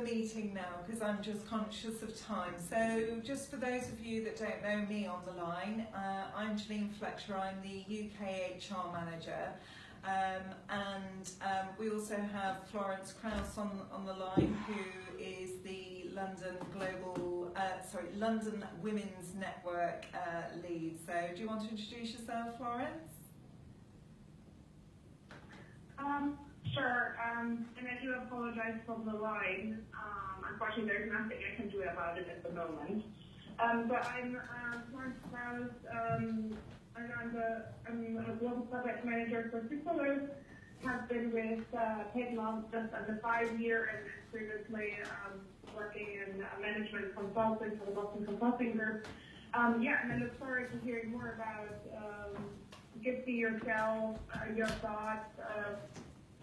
meeting now because I'm just conscious of time. So just for those of you that don't know me on the line, I'm Janine Fletcher, I'm the UK HR manager, and we also have Florence Krause on the line, who is the London Women's Network lead. So do you want to introduce yourself, Florence? Sure, and I do apologize for the line. Unfortunately, there's nothing I can do about it at the moment. But I'm Florence Krause, and I'm a global project manager for 2 Pillars. Have been with Tate and Lyle just under 5 years, and previously working in management consulting for the Boston Consulting Group. And I look forward to hearing more about Gifty, yourself, your thoughts.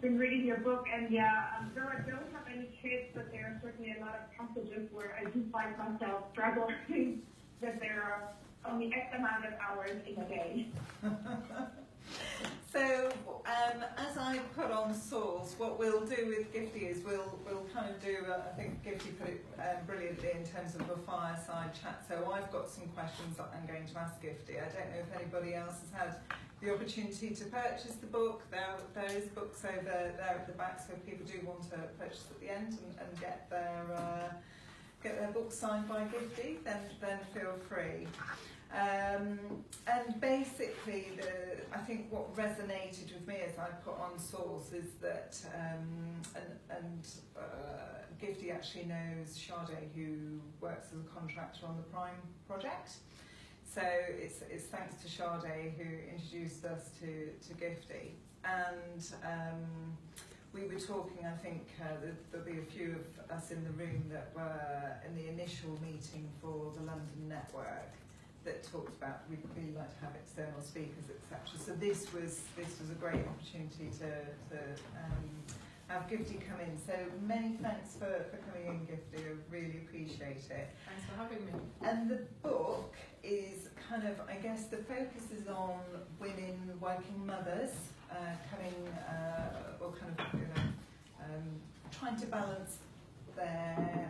Been reading your book, and though I don't have any kids, but there are certainly a lot of passages where I do find myself struggling that there are only X amount of hours in a day. So as I put on source, what we'll do with Gifty is we'll kind of do, I think Gifty put it brilliantly in terms of a fireside chat. So I've got some questions that I'm going to ask Gifty. I don't know if anybody else has had the opportunity to purchase the book. There is books over there at the back, so if people do want to purchase at the end and get their book signed by Gifty, then feel free. And basically, I think what resonated with me as I put on source is that, Gifty actually knows Sade, who works as a contractor on the Prime project. So it's thanks to Sade who introduced us to Gifty. And we were talking, I think there'll be a few of us in the room that were in the initial meeting for the London network that talked about we'd really like to have external speakers, etc. So this was a great opportunity to have Gifty come in. So many thanks for coming in, Gifty. I really appreciate it. Thanks for having me. And the book is kind of, I guess the focus is on women, working mothers, trying to balance their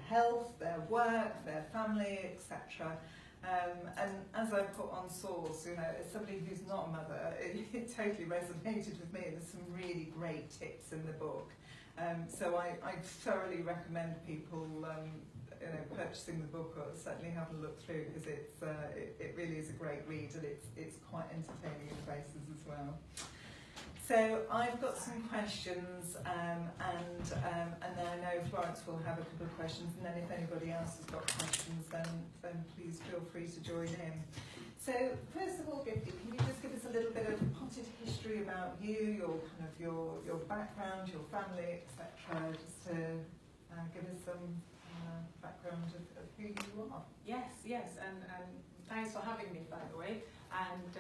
health, their work, their family, etc. And as I put on source, as somebody who's not a mother, it totally resonated with me. There's some really great tips in the book. So I thoroughly recommend people purchasing the book, or certainly have a look through, because it really is a great read, and it's quite entertaining in places as well. So I've got some questions, and then I know Florence will have a couple of questions, and then if anybody else has got questions, then please feel free to join in. So first of all, Gifty, can you just give us a little bit of potted history about you, your background, your family, etc., just to give us some background of who you are? Yes, and thanks for having me, by the way. And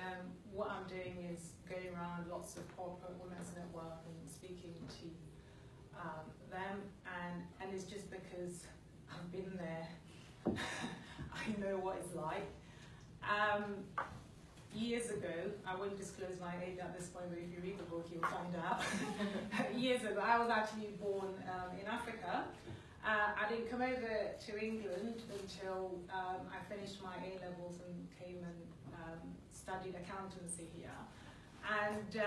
what I'm doing is going around lots of corporate women's network and speaking to them, and it's just because I've been there. I know what it's like. Years ago, I won't disclose my age at this point, but if you read the book, you'll find out. Years ago, I was actually born in Africa. I didn't come over to England until I finished my A-levels and came and studied accountancy here. And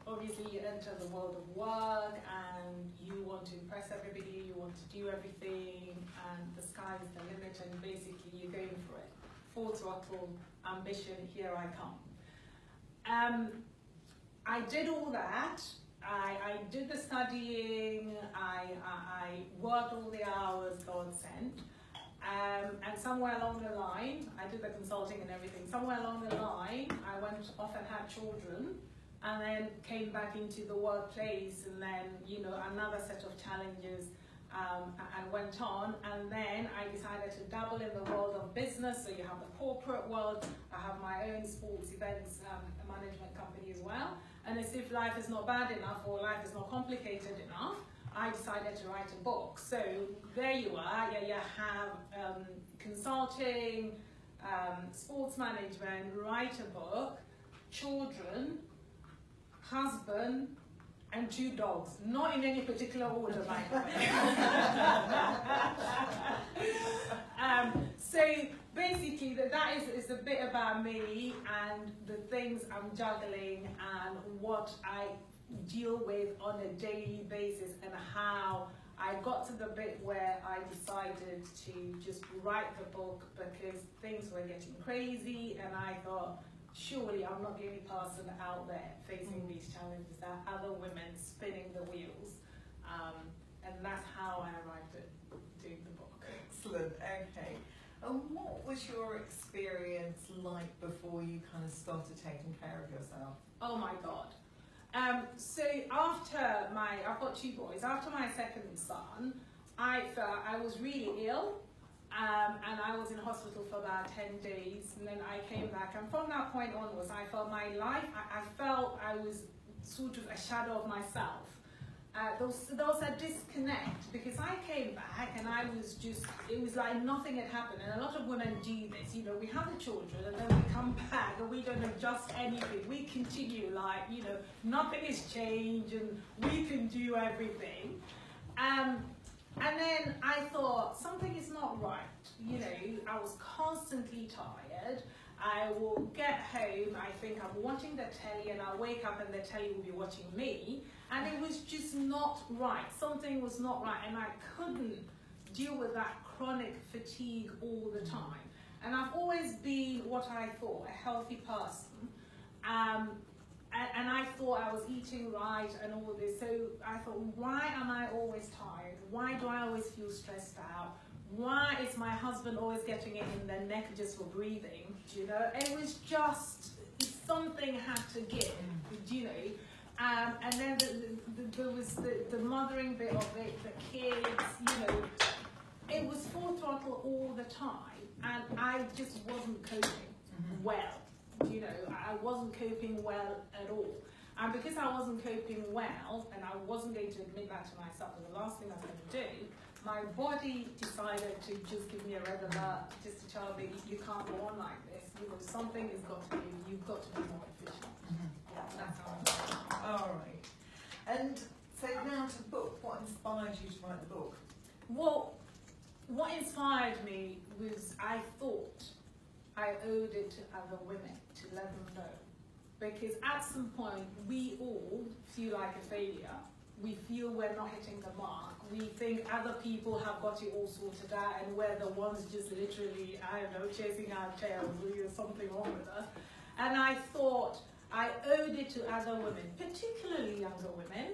obviously you enter the world of work and you want to impress everybody, you want to do everything, and the sky is the limit, and basically you're going for it. Full throttle, ambition, here I come. I did all that. I did the studying, I worked all the hours God sent, and somewhere along the line, I did the consulting and everything, somewhere along the line, I went off and had children, and then came back into the workplace, and then, another set of challenges, and went on, and then I decided to dabble in the world of business. So you have the corporate world, I have my own sports events management company as well. And as if life is not bad enough or life is not complicated enough, I decided to write a book. So there you are, you have consulting, sports management, write a book, children, husband, and 2 dogs. Not in any particular order, by the way. So basically, that is a bit about me and the things I'm juggling and what I deal with on a daily basis, and how I got to the bit where I decided to just write the book because things were getting crazy, and I thought, surely I'm not the only person out there facing these challenges. There are other women spinning the wheels, and that's how I arrived at doing the book. Excellent. Okay. And what was your experience like before you kind of started taking care of yourself? Oh my God. So I've got 2 boys. After my second son, I felt I was really ill, and I was in hospital for about 10 days, and then I came back. And from that point onwards, I felt my life, I felt I was sort of a shadow of myself. There was a disconnect, because I came back and I was just, it was like nothing had happened. And a lot of women do this, you know, we have the children and then we come back and we don't adjust anything. We continue like, you know, nothing has changed and we can do everything. And then I thought, something is not right. You know, I was constantly tired. I will get home, I think I'm watching the telly, and I'll wake up and the telly will be watching me, and it was just not right. Something was not right, and I couldn't deal with that chronic fatigue all the time. And I've always been what I thought, a healthy person, and I thought I was eating right and all this. So I thought, why am I always tired? Why do I always feel stressed out? Why is my husband always getting it in the neck just for breathing? Do you know? It was just, something had to give, do you know? And then there was the mothering bit of it, the kids, you know. It was full throttle all the time, and I just wasn't coping well. You know, I wasn't coping well at all. And because I wasn't coping well, and I wasn't going to admit that to myself, and the last thing I was going to do, my body decided to just give me a red alert, just to tell me, you can't go on like this. You know, something has got to be, you've got to be more efficient. That's how I felt. All right. And so now to the book, what inspired you to write the book? Well, what inspired me was I thought I owed it to other women to let them know. Because at some point, we all feel like a failure. We feel we're not hitting the mark. We think other people have got it all sorted out, and we're the ones just literally, I don't know, chasing our tails, there's something wrong with us. And I thought I owed it to other women, particularly younger women,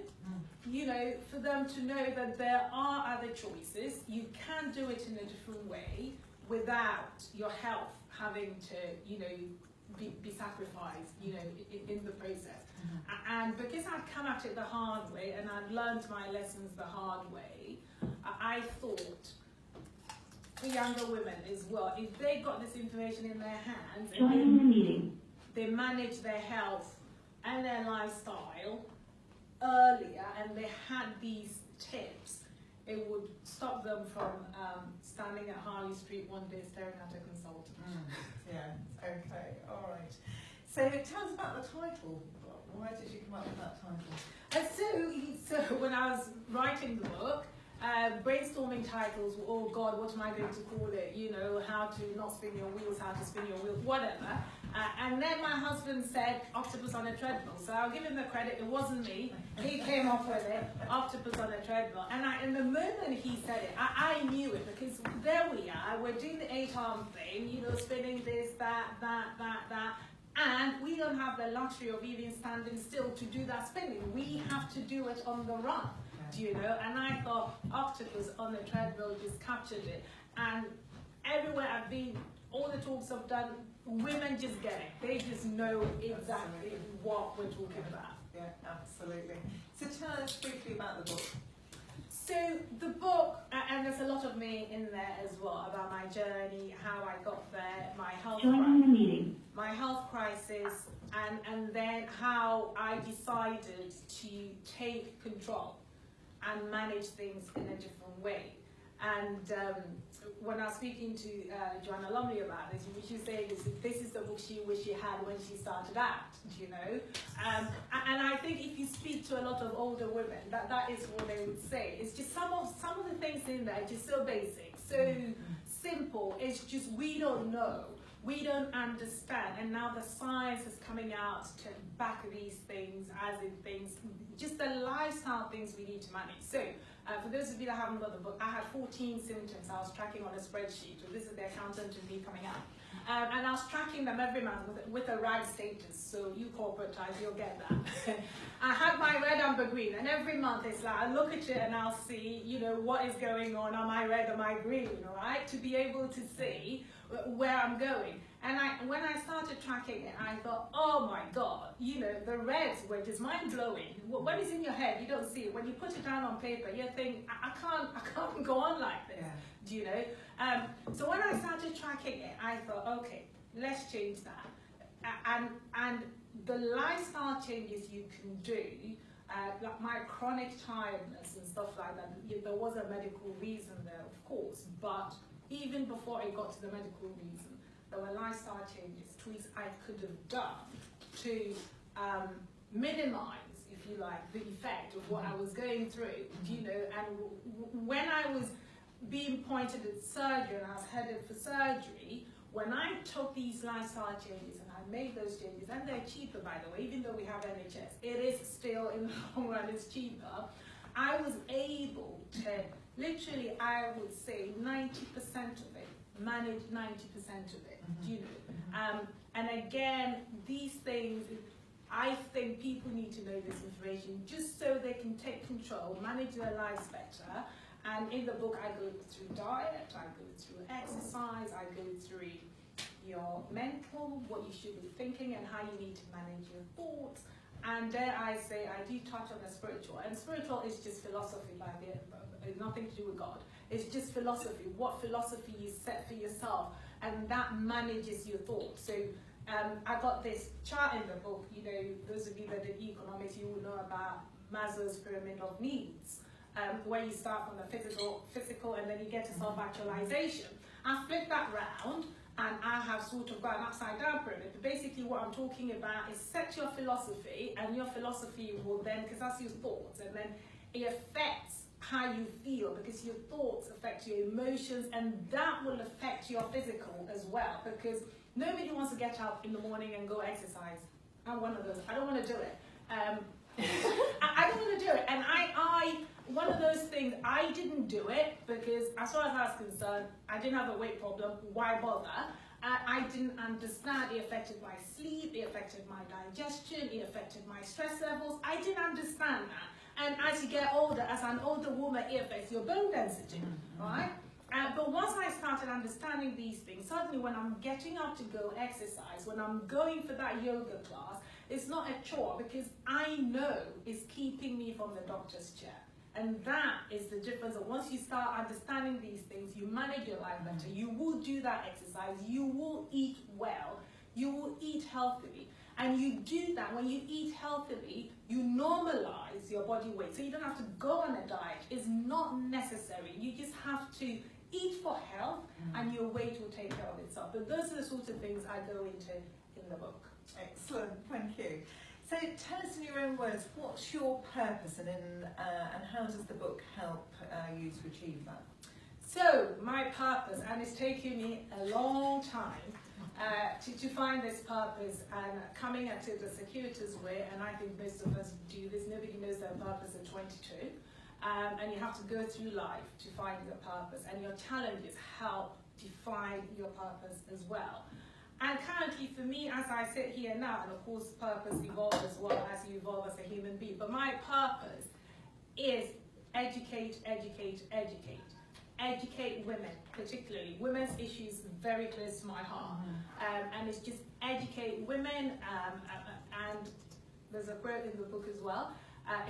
you know, for them to know that there are other choices. You can do it in a different way without your health having to, you know, be sacrificed, you know, in the process. And because I'd come at it the hard way and I'd learned my lessons the hard way, I thought for younger women as well, if they got this information in their hands and they manage their health and their lifestyle earlier, and they had these tips, it would stop them from standing at Harley Street one day staring at a consultant. Yeah, okay, all right. So tell us about the title. Why did you come up with that title? So when I was writing the book, brainstorming titles, oh God, what am I going to call it? You know, how to not spin your wheels, how to spin your wheels, whatever. And then my husband said, Octopus on a Treadmill. So I'll give him the credit, it wasn't me. He came up with it, Octopus on a Treadmill. And in the moment he said it, I knew it, because there we are, we're doing the 8-arm thing, you know, spinning this, that. And we don't have the luxury of even standing still to do that spinning. We have to do it on the run, do you know? And I thought Octopus on the Treadmill just captured it. And everywhere I've been, all the talks I've done, women just get it. They just know exactly what we're talking about. Yeah, absolutely. So tell us briefly about the book. So the book, and there's a lot of me in there as well, about my journey, how I got there, my health crisis, and then how I decided to take control and manage things in a different way. And when I was speaking to Joanna Lumley about this, what she's saying is that this is the book she wished she had when she started out, you know. And I think if you speak to a lot of older women, that is what they would say. It's just some of the things in there are just so basic, so simple. It's just we don't know. We don't understand, and now the science is coming out to back these things, as in things, just the lifestyle things we need to manage. So, for those of you that haven't got the book, I had 14 symptoms I was tracking on a spreadsheet. So this is the accountant and me coming out. And I was tracking them every month with a RAG status, so you corporatize, you'll get that. I had my red, amber, green, and every month it's like, I look at it and I'll see, you know, what is going on, am I red, am I green, all right? To be able to see where I'm going. And when I started tracking it, I thought, oh my God, you know, the reds were just mind-blowing. When it's in your head, you don't see it. When you put it down on paper, you think, I can't go on like this, do you know? So when I started tracking it, I thought, okay, let's change that. And the lifestyle changes you can do, like my chronic tiredness and stuff like that, there was a medical reason there, of course, but even before I got to the medical reason, there were lifestyle changes, tweaks I could have done to minimize, if you like, the effect of what I was going through, you know. And when I was being pointed at surgery and I was headed for surgery, when I took these lifestyle changes and I made those changes, and they're cheaper, by the way, even though we have NHS, it is still, in the long run, it's cheaper. I was able to, literally, I would say 90% of it, manage 90% of it, you know. And again, these things, I think people need to know this information just so they can take control, manage their lives better. And in the book, I go through diet, I go through exercise, I go through your mental, what you should be thinking and how you need to manage your thoughts. And dare I say, I do touch on the spiritual. And spiritual is just philosophy, by the end, nothing to do with God. It's just philosophy, what philosophy you set for yourself, and that manages your thoughts. So I got this chart in the book, you know, those of you that did economics, you will know about Maslow's pyramid of needs, where you start from the physical and then you get to self-actualization. I flipped that round and I have sort of got an upside down pyramid, but basically what I'm talking about is set your philosophy, and your philosophy will then, because that's your thoughts, and then it affects how you feel, because your thoughts affect your emotions, and that will affect your physical as well, because nobody wants to get up in the morning and go exercise. I'm one of those. I don't want to do it. I don't want to do it. And one of those things, I didn't do it because as far as I was concerned, I didn't have a weight problem. Why bother? I didn't understand. It affected my sleep. It affected my digestion. It affected my stress levels. I didn't understand that. And as you get older, as an older woman, it affects your bone density, right? But once I started understanding these things, suddenly when I'm getting up to go exercise, when I'm going for that yoga class, it's not a chore, because I know it's keeping me from the doctor's chair. And that is the difference. Once you start understanding these things, you manage your life better. You will do that exercise. You will eat well. You will eat healthily. And you do that, when you eat healthily, you normalize your body weight. So you don't have to go on a diet. It's not necessary. You just have to eat for health, and your weight will take care of itself. But those are the sorts of things I go into in the book. Excellent, thank you. So tell us in your own words, what's your purpose, and how does the book help you to achieve that? So my purpose, and it's taken me a long time to find this purpose, and coming at it the circuitous way, and I think most of us do this. Nobody knows their purpose at 22. And you have to go through life to find your purpose, and your challenges help define your purpose as well. And currently for me, as I sit here now, and of course purpose evolves as well as you evolve as a human being, but my purpose is educate, educate, educate. Educate women, particularly. Women's issues very close to my heart. And it's just educate women, and there's a quote in the book as well,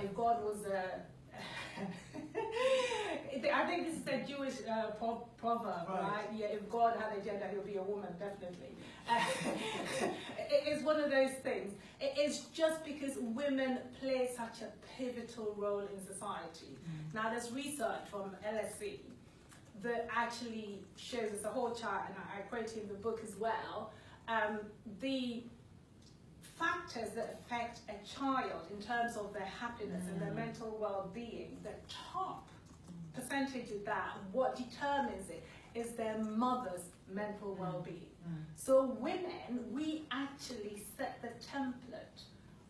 if God was I think this is a Jewish proverb, right? Yeah, if God had a gender, he'll be a woman, definitely. It's one of those things. It's just because women play such a pivotal role in society. Now, there's research from LSE that actually shows us a whole chart, and I quote in the book as well, the factors that affect a child in terms of their happiness and their mental well-being. The top percentage of that, what determines it, is their mother's mental well-being. So women, we actually set the template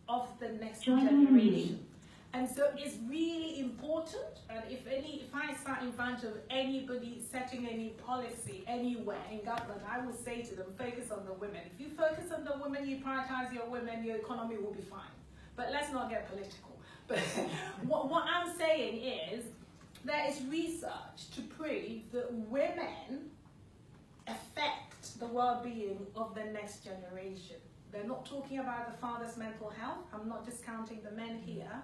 of the next generation. And so it's really important, and if I start in front of anybody setting any policy anywhere in government, I will say to them, focus on the women. If you focus on the women, you prioritize your women, your economy will be fine. But let's not get political. But what I'm saying is, there is research to prove that women affect the well-being of the next generation. They're not talking about the father's mental health. I'm not discounting the men here.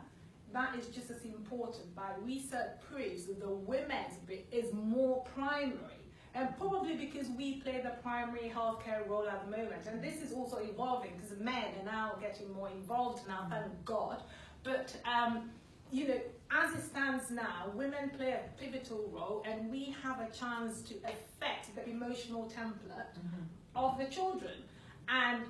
That is just as important. By research proves that the women's bit is more primary, and probably because we play the primary healthcare role at the moment, and this is also evolving because men are now getting more involved now, thank God. But you know, as it stands now, women play a pivotal role, and we have a chance to affect the emotional template of the children. And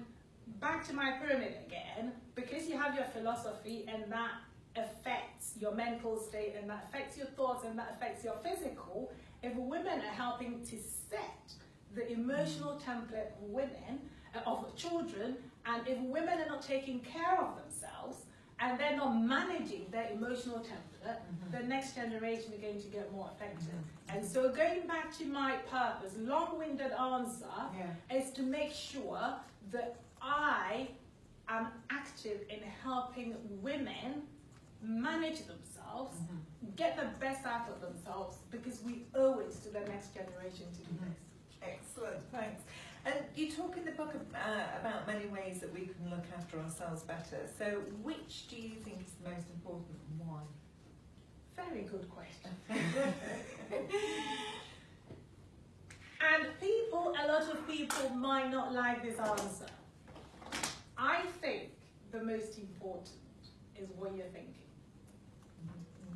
back to my pyramid again, because you have your philosophy, and that affects your mental state, and that affects your thoughts, and that affects your physical. If women are helping to set the emotional template of women, of children, and if women are not taking care of themselves and they're not managing their emotional template, the next generation are going to get more affected. And so going back to my purpose, long-winded answer, is to make sure that I am active in helping women manage themselves, get the best out of themselves, because we owe it to the next generation to do this. Excellent, thanks. And you talk in the book about many ways that we can look after ourselves better. So which do you think is the most important, and why? Very good question. And a lot of people might not like this answer. I think the most important is what you're thinking.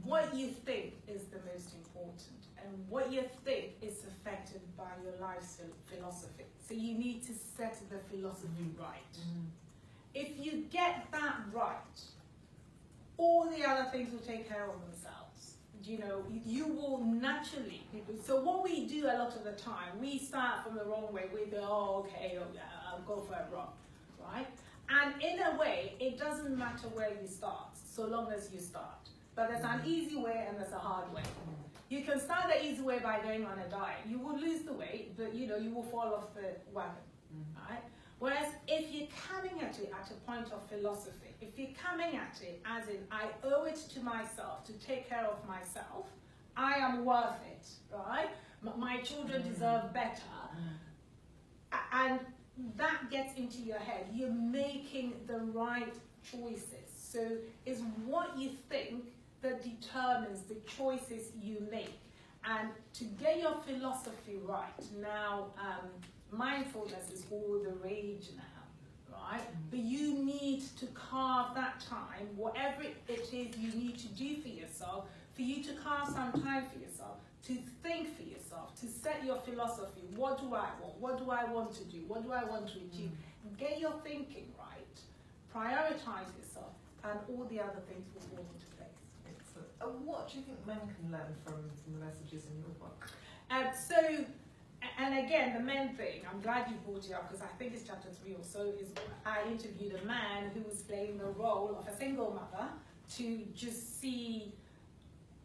What you think is the most important, and what you think is affected by your life's philosophy. So you need to set the philosophy right. If you get that right, all the other things will take care of themselves. You know, you will naturally. So what we do a lot of the time, we start from the wrong way. We go, oh, okay, I'll go for it wrong, right? And in a way, it doesn't matter where you start, so long as you start. But there's an easy way and there's a hard way. You can start the easy way by going on a diet. You will lose the weight, but you know, you will fall off the wagon, right? Whereas if you're coming at it at a point of philosophy, if you're coming at it as in, I owe it to myself to take care of myself, I am worth it, right? My children deserve better. And that gets into your head. You're making the right choices. So it's what you think that determines the choices you make. And to get your philosophy right, now mindfulness is all the rage now, right? But you need to carve that time, whatever it is you need to do for yourself, for you to carve some time for yourself, to think for yourself, to set your philosophy. What do I want? What do I want to do? What do I want to achieve? Get your thinking right, prioritize yourself, and all the other things will fall into place. Excellent. And what do you think men can learn from the messages in your book? And again, the men thing, I'm glad you brought it up, because I think it's chapter 3 or so, is I interviewed a man who was playing the role of a single mother to just see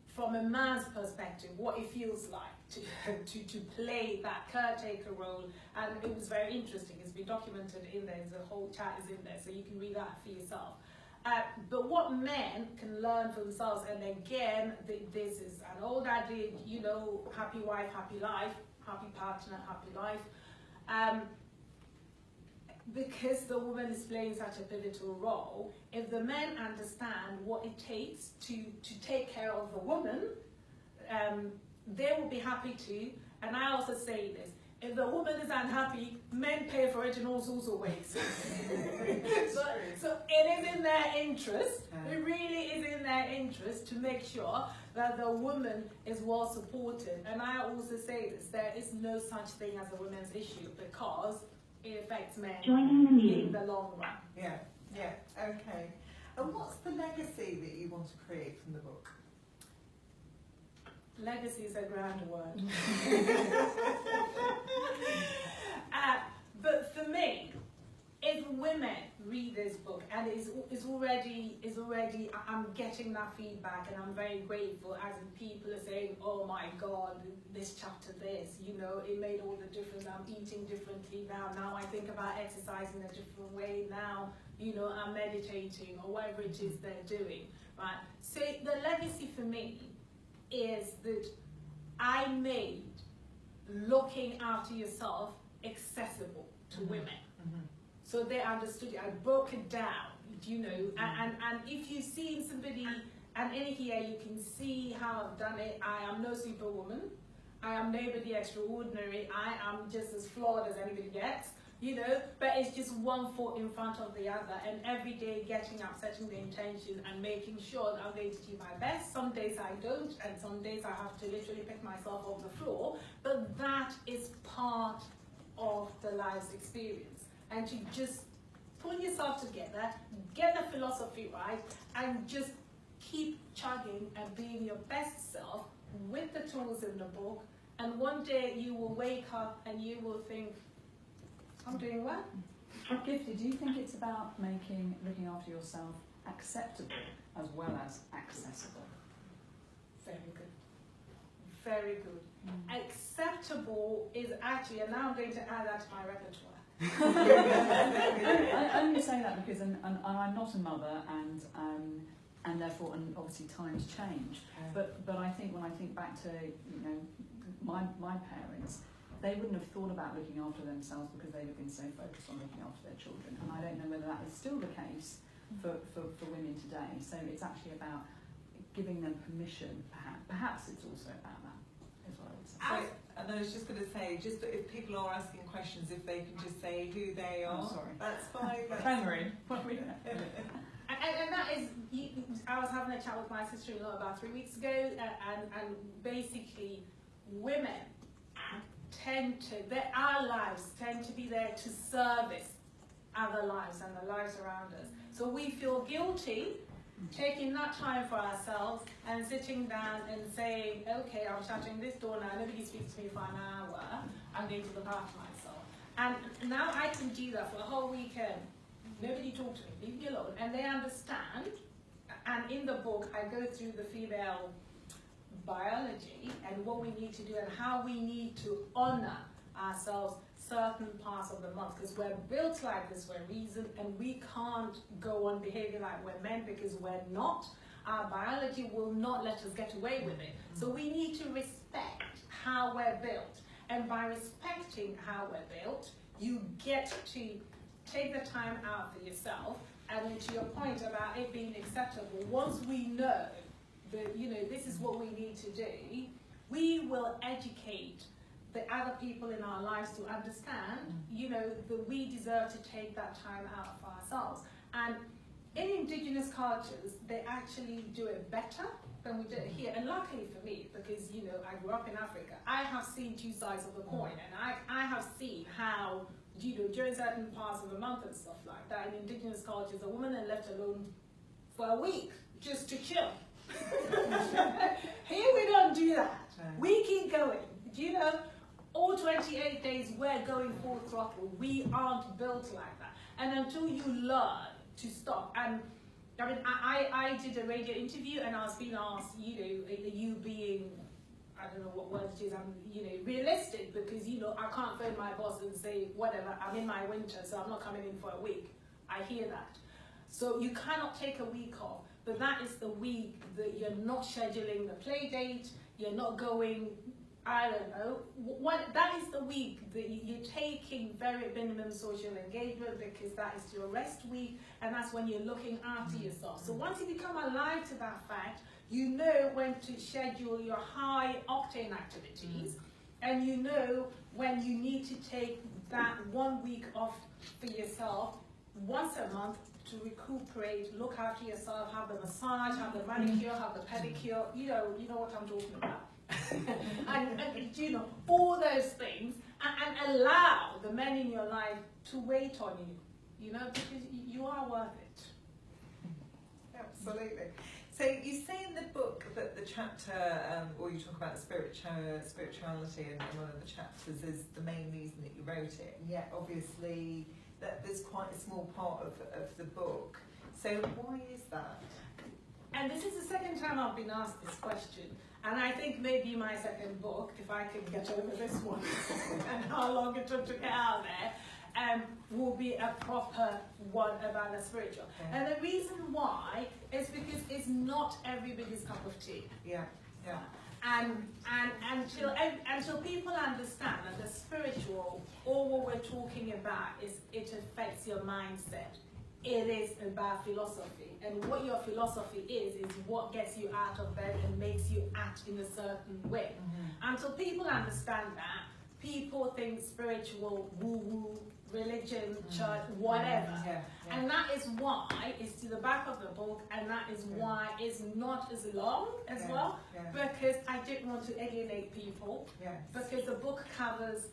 from a man's perspective what it feels like to play that caretaker role. And it was very interesting. It's been documented in there. The whole chat is in there, so you can read that for yourself. But what men can learn for themselves, and again, this is an old adage, you know, happy wife, happy life, happy partner, happy life. Because the woman is playing such a pivotal role, if the men understand what it takes to take care of the woman, they will be happy to. And I also say this, if the woman is unhappy, men pay for it in all sorts of ways. so it is in their interest, it really is in their interest to make sure that the woman is well supported. And I also say this, there is no such thing as a women's issue because it affects men in the long run. Yeah, okay. And what's the legacy that you want to create from the book? Legacy is a grand word. But for me, if women read this book, and it's already, I'm getting that feedback, and I'm very grateful as people are saying, oh my God, this chapter, it made all the difference. I'm eating differently now. Now I think about exercising a different way. Now, I'm meditating or whatever it is they're doing, right? So the legacy for me is that I made looking after yourself accessible to women. So they understood it. I broke it down, and if you've seen somebody, and in here you can see how I've done it. I am no superwoman. I am nobody extraordinary. I am just as flawed as anybody gets, but it's just one foot in front of the other, and every day getting up, setting the intention and making sure that I'm going to do my best. Some days I don't, and some days I have to literally pick myself off the floor, but that is part of the life's experience. And to just pull yourself together, get the philosophy right, and just keep chugging and being your best self with the tools in the book. And one day you will wake up and you will think, I'm doing well. Gifty, do you think it's about making looking after yourself acceptable as well as accessible? Very good. Very good. Acceptable is actually, and now I'm going to add that to my repertoire. I only say that because I'm not a mother, and therefore, and obviously times change. But I think when I think back to my parents, they wouldn't have thought about looking after themselves because they would have been so focused on looking after their children. And I don't know whether that is still the case for women today. So it's actually about giving them permission. Perhaps it's also about that as well. So, and I was just going to say, just if people are asking questions, if they can just say who they are. Oh, sorry. That's fine. Clamoring. And that is, I was having a chat with my sister-in-law about 3 weeks ago, and basically women our lives tend to be there to service other lives and the lives around us. So we feel guilty taking that time for ourselves and sitting down and saying, okay, I'm shutting this door now, nobody speaks to me for an hour, I'm going to look after myself. And now I can do that for a whole weekend. Nobody talk to me, leave me alone. And they understand. And in the book, I go through the female biology and what we need to do and how we need to honor ourselves certain parts of the month, because we're built like this for a reason, and we can't go on behaving like we're men because we're not. Our biology will not let us get away with it. So we need to respect how we're built, and by respecting how we're built, you get to take the time out for yourself. And to your point about it being acceptable, once we know that this is what we need to do, we will educate the other people in our lives to understand, that we deserve to take that time out for ourselves. And in indigenous cultures, they actually do it better than we do it here. And luckily for me, because I grew up in Africa, I have seen two sides of the coin, and I have seen how during certain parts of the month and stuff like that, in indigenous cultures, a woman is left alone for a week just to chill. Here we don't do that. We keep going. All 28 days we're going full throttle. We aren't built like that. And until you learn to stop, and I did a radio interview and I was being asked, are you being, I don't know what word it is, I'm realistic, because I can't phone my boss and say whatever, I'm in my winter, so I'm not coming in for a week. I hear that. So you cannot take a week off, but that is the week that you're not scheduling the play date, you're not going, I don't know, that is the week that you're taking very minimum social engagement, because that is your rest week, and that's when you're looking after yourself. So once you become alive to that fact, you know when to schedule your high octane activities, and you know when you need to take that 1 week off for yourself once a month to recuperate, look after yourself, have the massage, have the manicure, have the pedicure, you know what I'm talking about. and you know, all those things, and allow the men in your life to wait on you, you know, because you are worth it. Absolutely. So you say in the book that the chapter, or you talk about the spirituality in one of the chapters is the main reason that you wrote it, and yet obviously that there's quite a small part of the book. So why is that? And this is the second time I've been asked this question. And I think maybe my second book, if I can get over this one, and how long it took to get out there, will be a proper one about the spiritual. Yeah. And the reason why is because it's not everybody's cup of tea. Yeah, yeah. And until people understand that the spiritual, all what we're talking about is it affects your mindset. It is about philosophy, and what your philosophy is what gets you out of bed and makes you act in a certain way. Mm-hmm. Until people understand that, people think spiritual, woo-woo, religion, church, whatever. Yeah, yeah. And that is why it's to the back of the book, and that is why it's not as long as well, because I didn't want to alienate people, because the book covers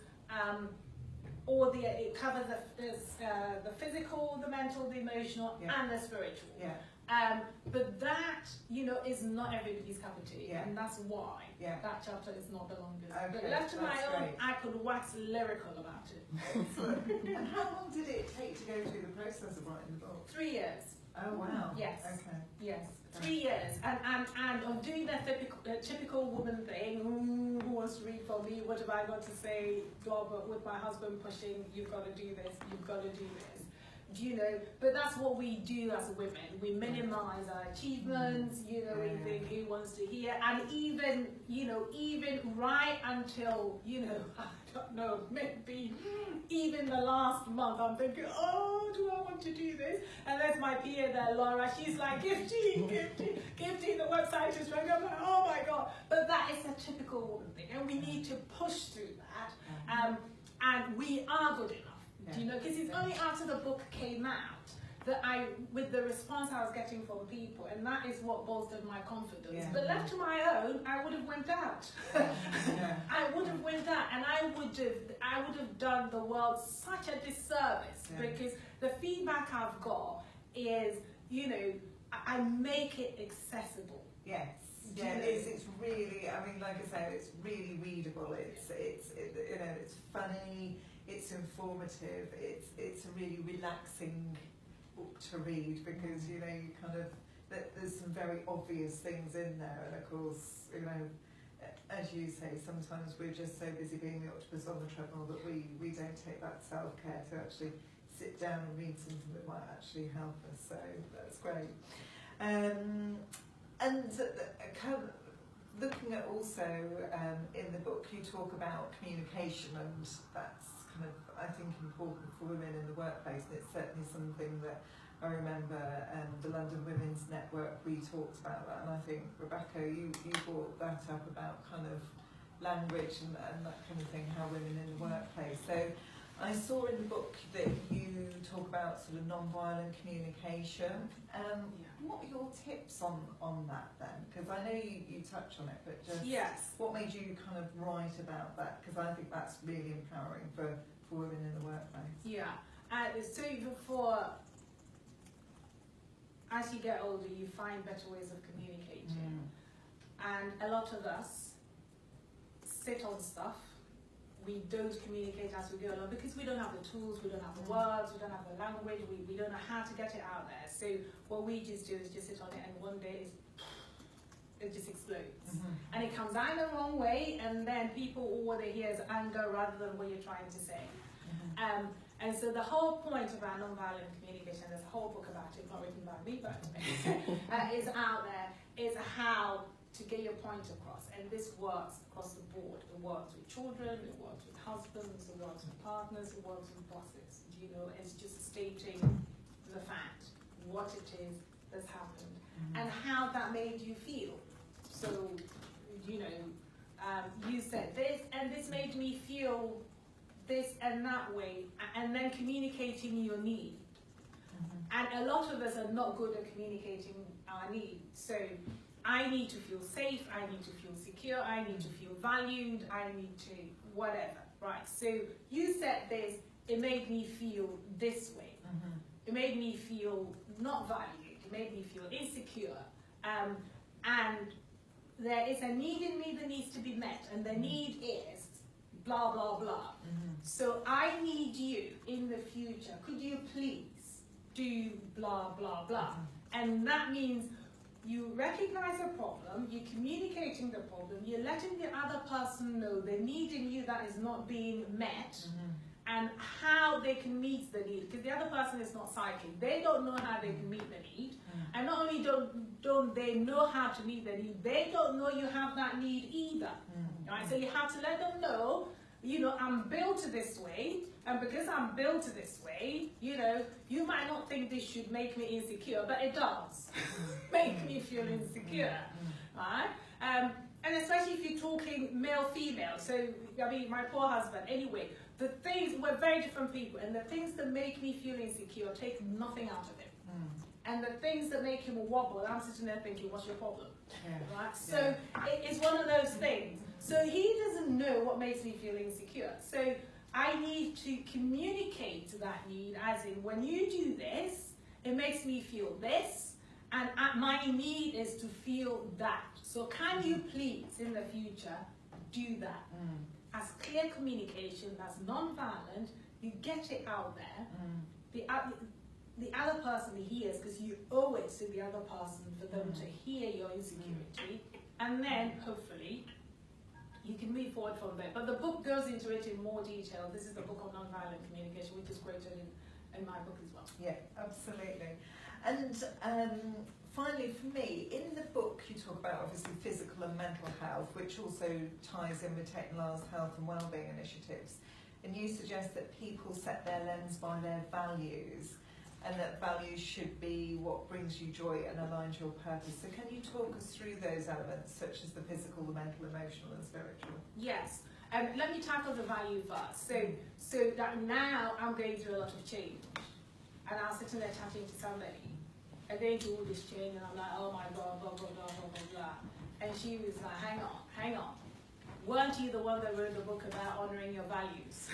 it covers the physical, the mental, the emotional, and the spiritual. But that, you know, is not everybody's cup of tea, and that's why that chapter is not the longest. Okay, but left to my own, I could wax lyrical about it. And how long did it take to go through the process of writing the book? 3 years. Oh wow. Yes. Okay. Yes. 3 years, and of doing the typical woman thing. Who wants to read for me? What have I got to say? But with my husband pushing, you've got to do this. You've got to do this. Do you know? But that's what we do as women. We minimize our achievements. You know, we think who wants to hear, and even right until I don't know, maybe even the last month, I'm thinking, oh, do I want to do this? And there's my PA there, Laura. She's like, Gifty, the website is running. I'm like, oh my God. But that is a typical woman thing, and we need to push through that. And we are good enough. Do you know? Because it's only after the book came out that with the response I was getting from people, and that is what bolstered my confidence. But left to my own, I would have went out. I would have went out, and I would have done the world such a disservice, because the feedback I've got is, I make it accessible. Yes. Yeah, it's really. I mean, like I say, it's really readable. It's funny. It's informative. It's a really relaxing book to read, because you kind of there's some very obvious things in there, and of course as you say, sometimes we're just so busy being the octopus on the treadmill that we don't take that self-care to actually sit down and read something that might actually help us. So that's great. And kind of looking at also in the book, you talk about communication, and that's kind of, I think, important for women in the workplace, and it's certainly something that I remember the London Women's Network, we talked about that, and I think, Rebecca, you brought that up about kind of language and that kind of thing, how women in the workplace. So I saw in the book that you talk about sort of non-violent communication. What are your tips on that then? Because I know you touch on it, but just what made you kind of write about that? Because I think that's really empowering for women in the workplace. So as you get older, you find better ways of communicating. And a lot of us sit on stuff. We don't communicate as we go along because we don't have the tools, we don't have the words, we don't have the language, we don't know how to get it out there. So what we just do is just sit on it, and one day it just explodes. And it comes out the wrong way, and then all they hear is anger rather than what you're trying to say. And so the whole point of our non-violent communication, there's a whole book about it, not written by me, but is out there, is how to get your point across. And this works across the board. It works with children, it works with husbands, it works with partners, it works with bosses. It's just stating the fact, what it is that's happened, and how that made you feel. So, you said this, and this made me feel this and that way, and then communicating your need. And a lot of us are not good at communicating our needs. So I need to feel safe, I need to feel secure, I need to feel valued, I need to whatever, right? So you said this, it made me feel this way. It made me feel not valued, it made me feel insecure. And there is a need in me that needs to be met, and the need is blah, blah, blah. So I need you in the future, could you please do blah, blah, blah. And that means you recognize a problem, you're communicating the problem, you're letting the other person know the need in you that is not being met, and how they can meet the need. Because the other person is not psychic. They don't know how they can meet the need. And not only don't they know how to meet the need, they don't know you have that need either. Right? So you have to let them know, you know, I'm built this way, and because I'm built this way, you know, you might not think this should make me insecure, but it does make me feel insecure, right? And especially if you're talking male-female, so, I mean, my poor husband, anyway, the things, we're very different people, and the things that make me feel insecure take nothing out of him. And the things that make him wobble, I'm sitting there thinking, what's your problem? Right? So it's one of those things. So he doesn't know what makes me feel insecure. So I need to communicate that need, as in, when you do this, it makes me feel this, and my need is to feel that. So can you please, in the future, do that? As clear communication, that's non-violent, you get it out there, the other person hears, because you owe it to the other person for them to hear your insecurity, and then, hopefully, you can move forward from there. But the book goes into it in more detail. This is the book on non-violent communication, which is quoted in my book as well. Yeah, absolutely. And finally, for me, in the book you talk about obviously physical and mental health, which also ties in with Tate and Lyle's health and wellbeing initiatives. And you suggest that people set their lens by their values, and that values should be what brings you joy and aligns your purpose. So can you talk us through those elements, such as the physical, the mental, emotional and spiritual? Yes. Let me tackle the value first. So that now I'm going through a lot of change, and I'm sitting there chatting to somebody, and going through all this change, and I'm like, oh my God, blah, blah, blah, blah, blah, blah. And she was like, hang on. Weren't you the one that wrote the book about honouring your values?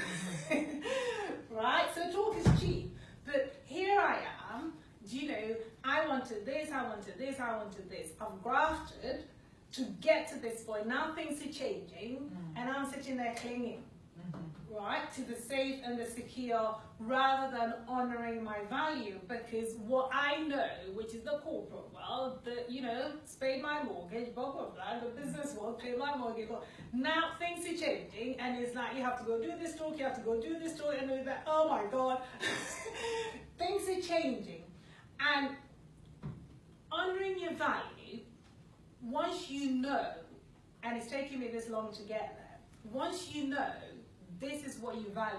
Right? So talk is cheap. But here I am, you know, I wanted this, I wanted this, I wanted this. I've grafted to get to this point. Now things are changing, and I'm sitting there clinging, right, to the safe and the secure, rather than honouring my value. Because what I know, which is the corporate world, that, you know, paid my mortgage, blah, blah, blah, the business world, paid my mortgage, blah. Now things are changing, and it's like, you have to go do this talk, you have to go do this talk, and it's like, oh my God, things are changing. And honouring your value, once you know, and it's taken me this long to get there, once you know this is what you value,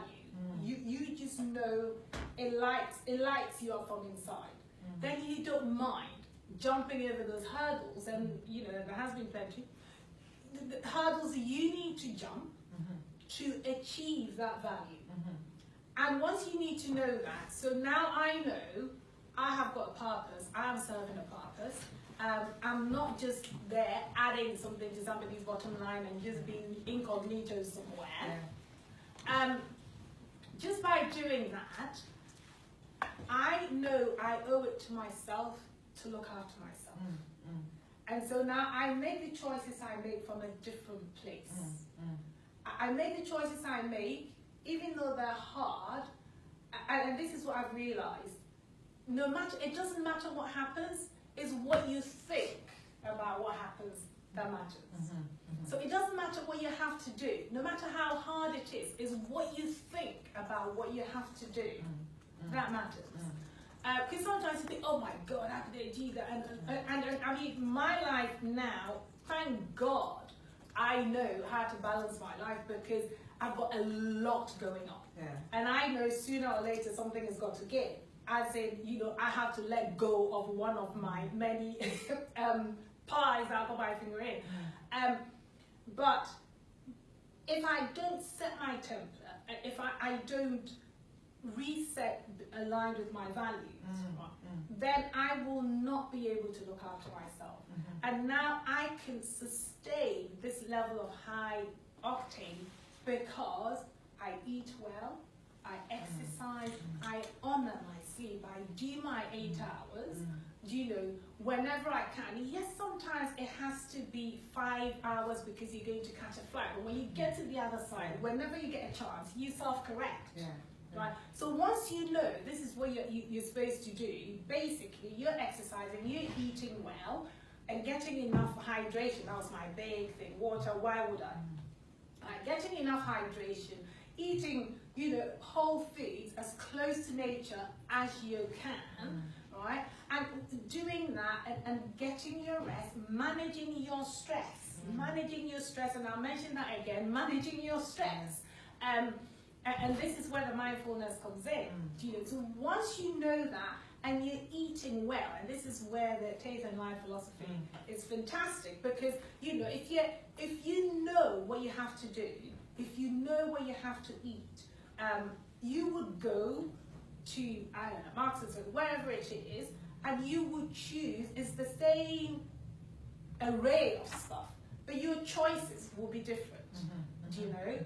you just know it lights you up from inside. Then you don't mind jumping over those hurdles, and you know there has been plenty. The hurdles you need to jump to achieve that value. And once you need to know that, so now I know I have got a purpose, I am serving a purpose. I'm not just there adding something to somebody's bottom line and just being incognito somewhere. Just by doing that, I know I owe it to myself to look after myself. And so now I make the choices I make from a different place. I make the choices I make, even though they're hard, and this is what I've realized, no matter, it doesn't matter what happens, it's what you think about what happens that matters. So it doesn't matter what you have to do, no matter how hard it is, it's what you think about what you have to do that matters. Because sometimes you think, oh my God, how could they do that? And I mean, my life now, thank God, I know how to balance my life, because I've got a lot going on. And I know sooner or later something has got to give. As in, you know, I have to let go of one of my many pies that I put my finger in. But if I don't set my template, if I don't reset aligned with my values, then I will not be able to look after myself. And now I can sustain this level of high octane because I eat well, I exercise, I honor my sleep, I do my 8 hours, you know, whenever I can. Yes, sometimes it has to be 5 hours because you're going to catch a flight, but when you get to the other side, whenever you get a chance, you self-correct. Right? So once you know this is what you're supposed to do, basically you're exercising, you're eating well, and getting enough hydration. That was my big thing. Water, why would I? Getting enough hydration, eating, you know, whole foods as close to nature as you can, right? And doing that and getting your rest, managing your stress, and I'll mention that again, managing your stress. And this is where the mindfulness comes in. You know, so once you know that and you're eating well, and this is where the Tate and Lyle philosophy is fantastic, because you know, if you know what you have to do, if you know what you have to eat, you would go to, I don't know, Marks and Spencer, wherever it is, and you would choose. It's the same array of stuff, but your choices will be different. Do you know?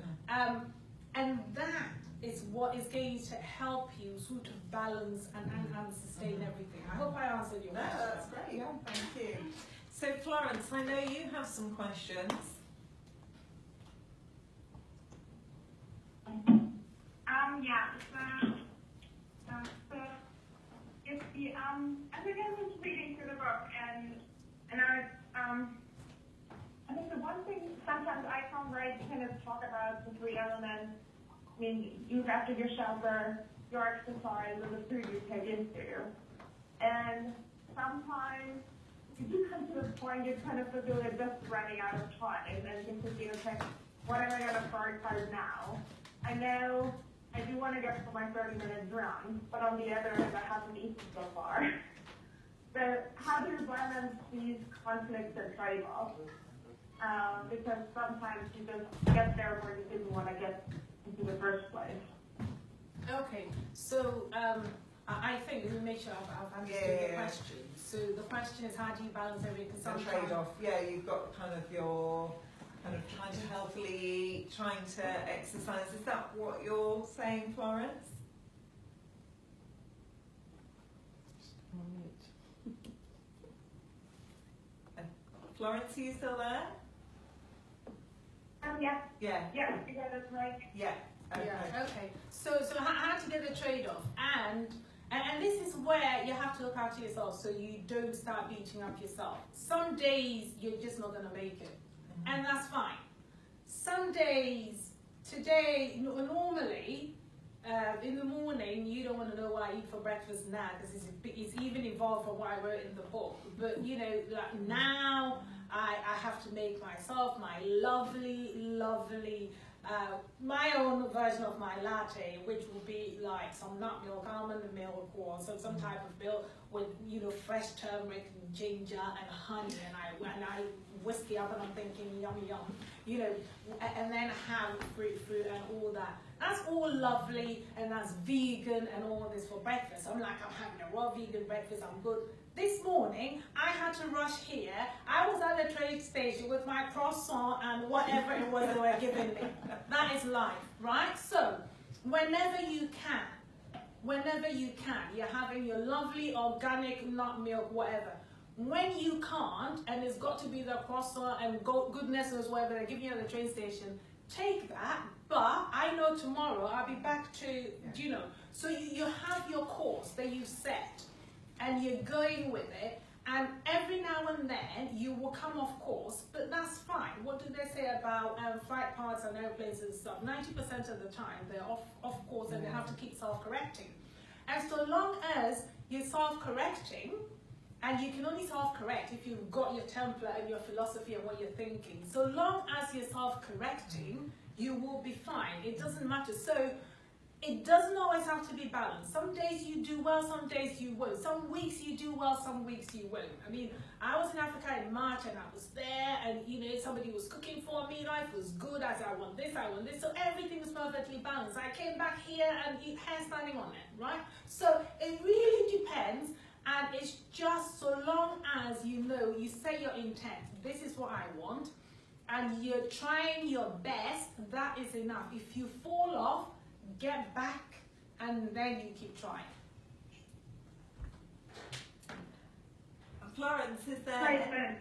And that is what is going to help you sort of balance and sustain everything. I hope I answered your question. No, that's great. Yeah, thank you. So Florence, I know you have some questions. As I was reading through the book, and I think the one thing sometimes I can't write kind of talk about the 3 elements. I mean, you look after your shelter, your exercise, and the food you take into. And sometimes you do come to the point you kind of feel you're just running out of time, and you're thinking, okay, what am I going to prioritize now? I know I do want to get for my 30-minute run, but on the other end, I haven't eaten so far. So how do you balance these conflicts and trade-offs? Because sometimes you just get there where you didn't want to get into the first place. Okay, so I think, let me make sure I've understood the question. So the question is, how do you balance everything? The trade-off, you've got kind of your trying to healthily eat, trying to exercise. Is that what you're saying, Florence? Florence, are you still there? Yeah. Yeah. Yeah, that's right. Yeah. Okay. Yeah, okay. So how to get the trade-off, and this is where you have to look after yourself so you don't start beating up yourself. Some days you're just not going to make it, and that's fine. Some days, today, normally, in the morning, you don't want to know what I eat for breakfast now, because it's even involved from what I wrote in the book. But you know, like now, I have to make myself my lovely, my own version of my latte, which will be like some nut milk, almond milk, or some type of milk with, you know, fresh turmeric and ginger and honey, and I whisk it up, and I'm thinking yum yum, you know, and then have fruit and all that. That's all lovely, and that's vegan and all this for breakfast. I'm having a raw vegan breakfast, I'm good. This morning, I had to rush here. I was at the train station with my croissant and whatever it was they were giving me. That is life, right? So, whenever you can, you're having your lovely organic nut milk, whatever. When you can't, and it's got to be the croissant and goodness knows whatever they're giving you at the train station, take that. But I know tomorrow I'll be back to, you know. So you have your course that you set, and you're going with it, and every now and then you will come off course, but that's fine. What do they say about flight paths and airplanes and stuff? 90% of the time they're off course, and they have to keep self-correcting. And so long as you're self-correcting, and you can only self-correct if you've got your template and your philosophy and what you're thinking. So long as you're self-correcting, you will be fine. It doesn't matter. So it doesn't always have to be balanced. Some days you do well, some days you won't. Some weeks you do well, some weeks you won't. I mean, I was in Africa in March and I was there and, you know, somebody was cooking for me, life was good, I said, I want this, so everything was perfectly balanced. I came back here and hair standing on it, right? So it really depends, and it's just so long as you know, you say your intent, this is what I want, and you're trying your best, that is enough. If you fall off, get back, and then you keep trying. Florence, is there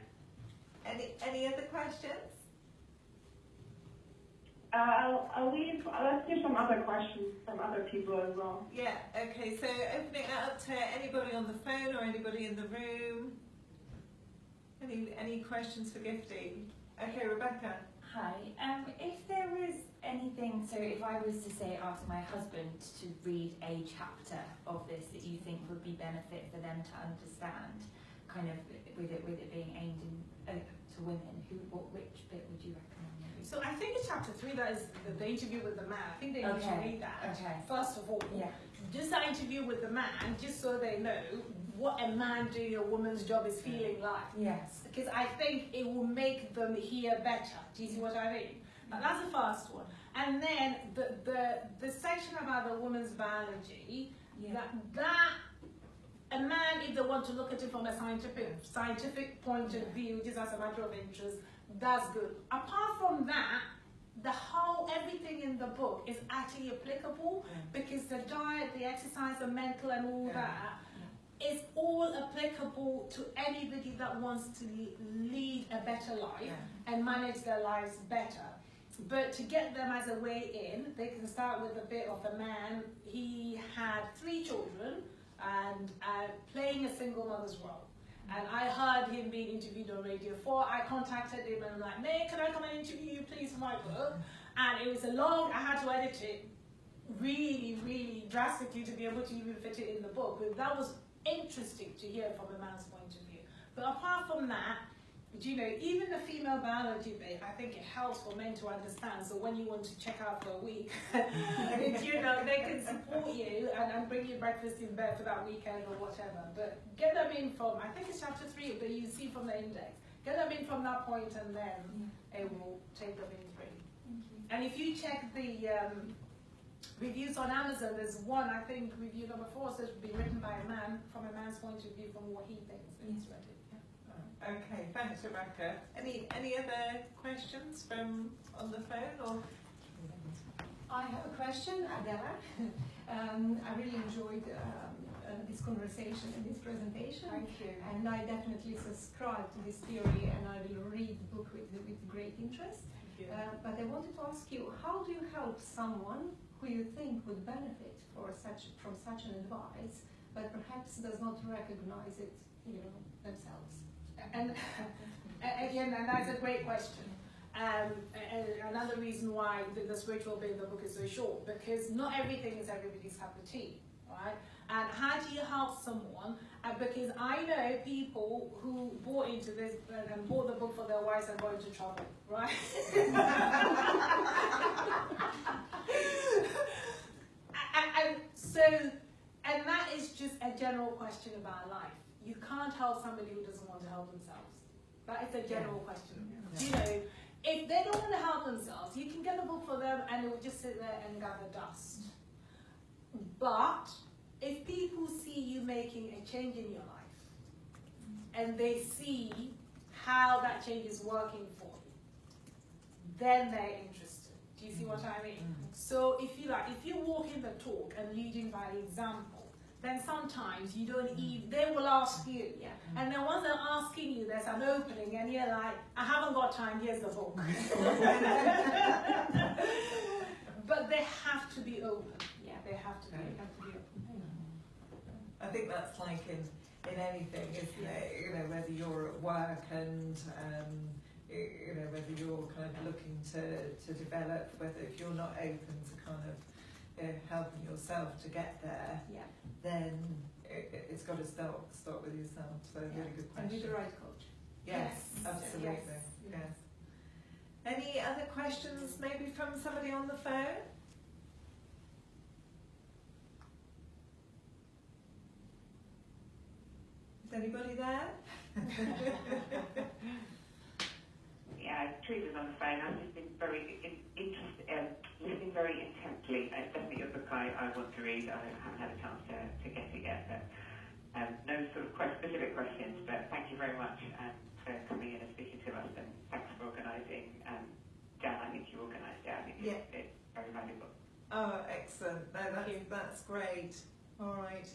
any other questions? Let's do some other questions from other people as well. Yeah, okay, so opening it up to anybody on the phone or anybody in the room. Any questions for Gifty? Okay, Rebecca. Hi. If there was anything, so if I was to say ask my husband to read a chapter of this that you think would be benefit for them to understand, kind of with it being aimed to women, which bit would you recommend? So I think it's chapter 3, that is the interview with the man. I think they need to read that. Okay. First of all, yeah. Just that interview with the man, just so they know what a man doing a woman's job is feeling like. Yes. Because I think it will make them hear better. Do you see what I mean? Now, that's the first one. And then the section about the woman's biology, that a man, if they want to look at it from a scientific point of view, just as a matter of interest, that's good. Apart from that, everything in the book is actually applicable, because the diet, the exercise, the mental and all that is all applicable to anybody that wants to lead a better life and manage their lives better. But to get them as a way in, they can start with a bit of a man. He had 3 children and playing a single mother's role. And I heard him being interviewed on Radio 4. I contacted him and I'm like, May, can I come and interview you please for my book? And it was I had to edit it really, really drastically to be able to even fit it in the book. But that was interesting to hear from a man's point of view. But apart from that, you know, even the female biology bit, I think it helps for men to understand. So when you want to check out for a week, you know, they can support you and bring you breakfast in bed for that weekend or whatever. But get them in from, I think it's chapter 3, but you see from the index. Get them in from that point and then it will take them in through. And if you check the reviews on Amazon, there's one, I think, review number 4 says be written by a man, from a man's point of view, from what he thinks when he's read it. Okay, thanks Rebecca. Any other questions from on the phone or? I have a question, Adela. I really enjoyed this conversation and this presentation. Thank you. And I definitely subscribe to this theory, and I will read the book with great interest. Thank you. But I wanted to ask you, how do you help someone who you think would benefit from such an advice, but perhaps does not recognize it, themselves? And again, and that's a great question. And another reason why the spiritual bit of the book is so short, because not everything is everybody's cup of tea, right? And how do you help someone? Because I know people who bought into this and bought the book for their wives and got into trouble, right? and that is just a general question about life. You can't help somebody who doesn't want to help themselves. That is a general question. You know, if they don't want to help themselves, you can get the book for them and it will just sit there and gather dust. But if people see you making a change in your life and they see how that change is working for you, then they're interested. Do you see what I mean? So if you walk in the talk and leading by example, then sometimes you don't even, they will ask you. Yeah. And then once they're asking you, there's an opening and you're like, I haven't got time, here's the book. But they have to be open. Yeah, they have to be open. I think that's like in anything, isn't it? You know, whether you're at work and whether you're kind of looking to develop, whether if you're not open to kind of helping yourself to get there, then it's got to start with yourself. So really good question. And with the right coach. Yes, absolutely. Yes. Any other questions maybe from somebody on the phone? Anybody there? Yeah, Teresa's on the phone. I've just been very listening very intently. It's definitely a book I want to read. I haven't had a chance to get it yet, but no sort of specific questions. But thank you very much for coming in and speaking to us, and thanks for organising. Jan, I think you organised it. I think it's very valuable. Oh, excellent! No, that's great. All right.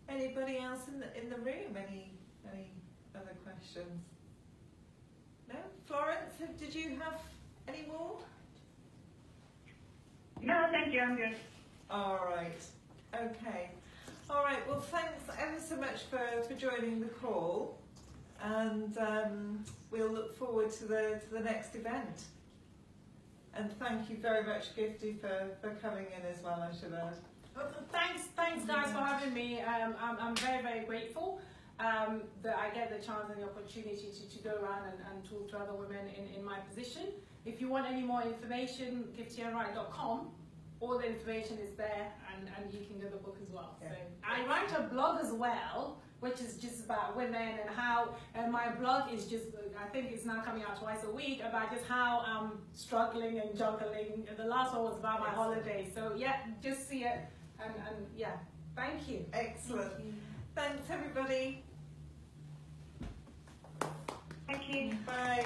Anybody else in the room? Any other questions? No? Florence, did you have any more? No, thank you, I'm good. All right. Okay. All right. Well, thanks ever so much for joining the call, and we'll look forward to the next event. And thank you very much, Gifty, for coming in as well, I should add. Thanks guys for having me. I'm very, very grateful that I get the chance and the opportunity to go around and talk to other women in my position. If you want any more information, giftyenright.com. All the information is there, and you can get the book as well. Yeah. So I write a blog as well, which is just about women and how, and my blog is just, I think it's now coming out twice a week, about just how I'm struggling and juggling. The last one was about my holiday. So yeah, just see it, and yeah, thank you. Excellent. Thank you. Thanks everybody. Thank you. Bye.